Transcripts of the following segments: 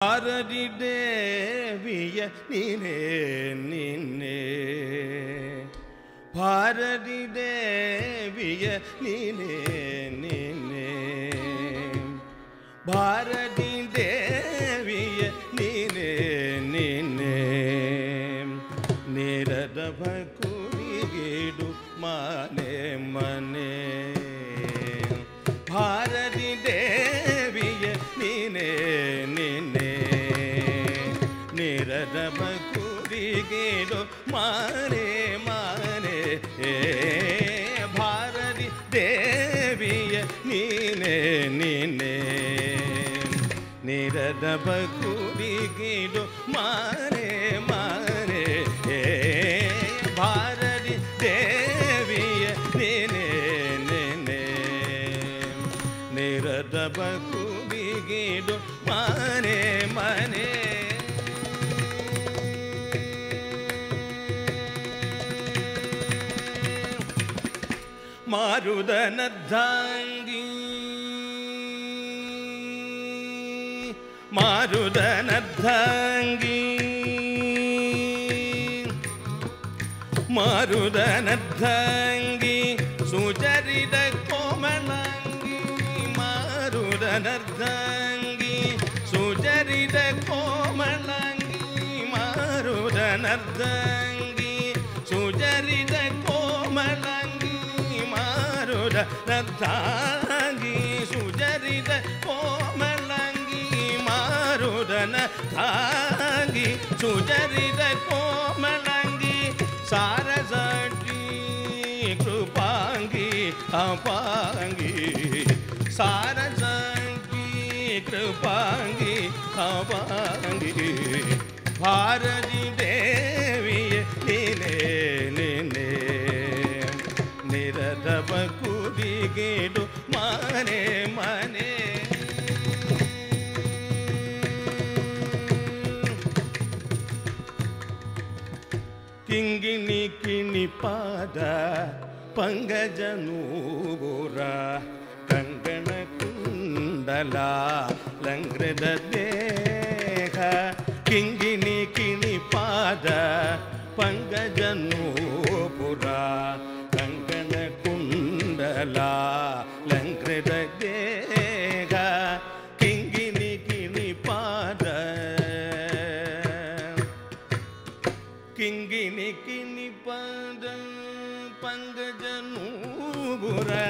Bharati Deviya Nine Bharati Deviya Nine Bharati Deviya Nine Nirada Bhakurigidu Mane Mane Bharati Deviya Nine Nirada Bhakurigidu Mane Mane Bharati Deviya Nine Nirada Bhakurigidu Mane Mane Bharati Deviya Nine Nirada Bhakurigidu Mane Mane Marudanadhangi Marudanadhangi Marudanadhangi Sujarida Komalangi Marudanadhangi Sujarida Komalangi Marudanadhangi Sujarida Komalangi Marudanadhangi Sujarida Komalangi Marudanadhangi Sujarida Komalangi Sarasati Krupangi Apangi Sarasati Krupangi Apangi Bharati Deviya Nine Nirada Bhakurigidu Mane Mane Kingini Kini Pada Pangajanura Kangana Kundala Langrida Deha Kingini Kini Pada Pangajanura Kangana Kundala Langrida Deha Kingini Kini Pada Kingini Kini Pada Pangajanura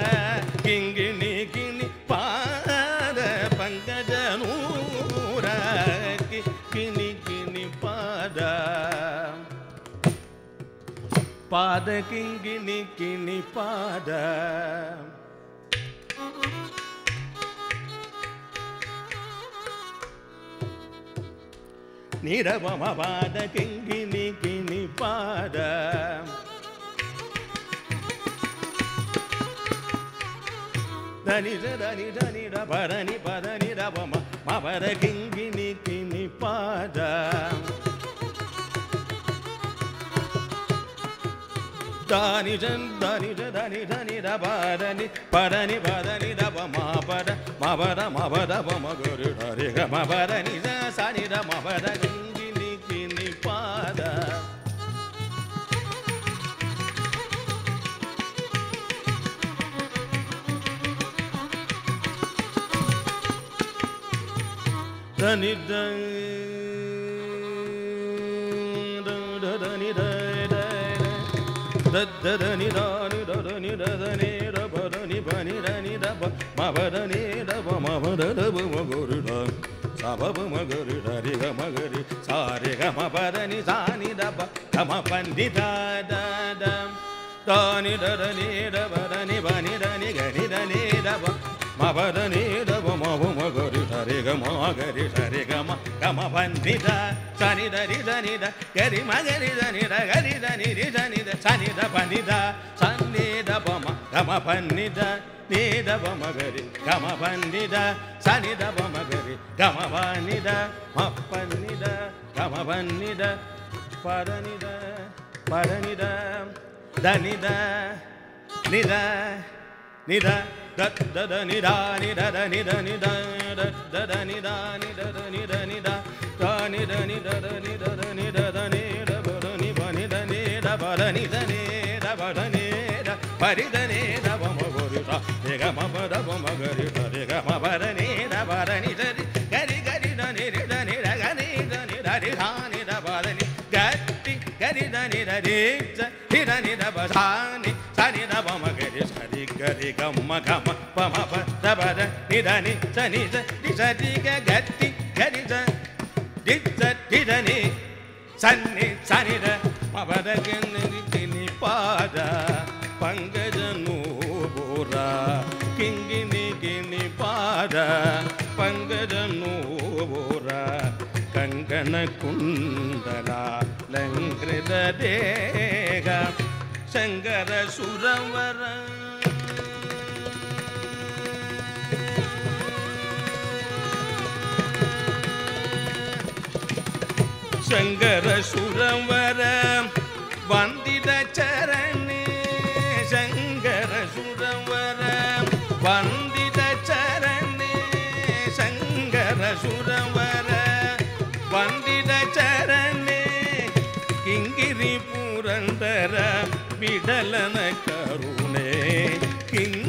Kingini Kini Pada Pangajanura Kini Kini Pada Pada Kingini Kini Pada Nirabama Pada Kingini Kini Pada Dani Dani Dani Parani Padani Rabama Pada Kingini Kini Pada Dani Dani Dani Dani Rabadani Padani Padani Rabama Pada Mabada Mabada Bamaguru Riga Mabadani Sani Ramabada Kingini Kini Pada Dani Dani Dani Dani Dani Dani Dani Rabadani Bani Dani Daba Mabadani Daba Mabada Daba Magurida Sababa Magurida Riga Magari Sariga Mabadani Sani Daba Kama Pandita Dada Dani Dani Daba Dani Bani Dani Gani Dani Daba Mabadani Daba Mabu Magurida Riga Magari Sariga Kama Pandita Sani Dari Dani Da Gari Magari Dani Da Gari Dani Dani Da Sani Da Pandita Sani Daba Kama Pandita Ni Daba Magari Kama Pandita Sani Daba Magari Kama Pandita Mapanida Kama Pandita Paranida Paranida Danida Nida Nida da da da ni da ni da da ni da ni da da da ni da ni da da ni da ni da பரிதனே தவம குருடா ரிகம பதவம கரிடா ரிகம பரணே தவரணி சரி கரி கரிதனி ரிதனி ரகனி தனி ரரிதானி தபரணி கட்டி கரிதனி ரரிச்ச ஹிரணி தபசானி சனி தவம கரி சரி கரி கம்ம கம பம பதபர நிதனி சனி சரி கட்டி கரித டிச்ச டிதனி சன்னி சனித மபதகனி பாத பங்கஜனூபுரா கிங்கினி Guinea பாத பங்கஜனூபுரா கங்கண குண்டலா லங்கிருத தேக சங்கர சுரவர சங்கர சுரவர வந்தித சரணே சங்கர சுரவர வந்தித சரணே சங்கர சுரவர வந்தித சரணே கிங்கிரி புரந்தர விடலன கருணே கிங்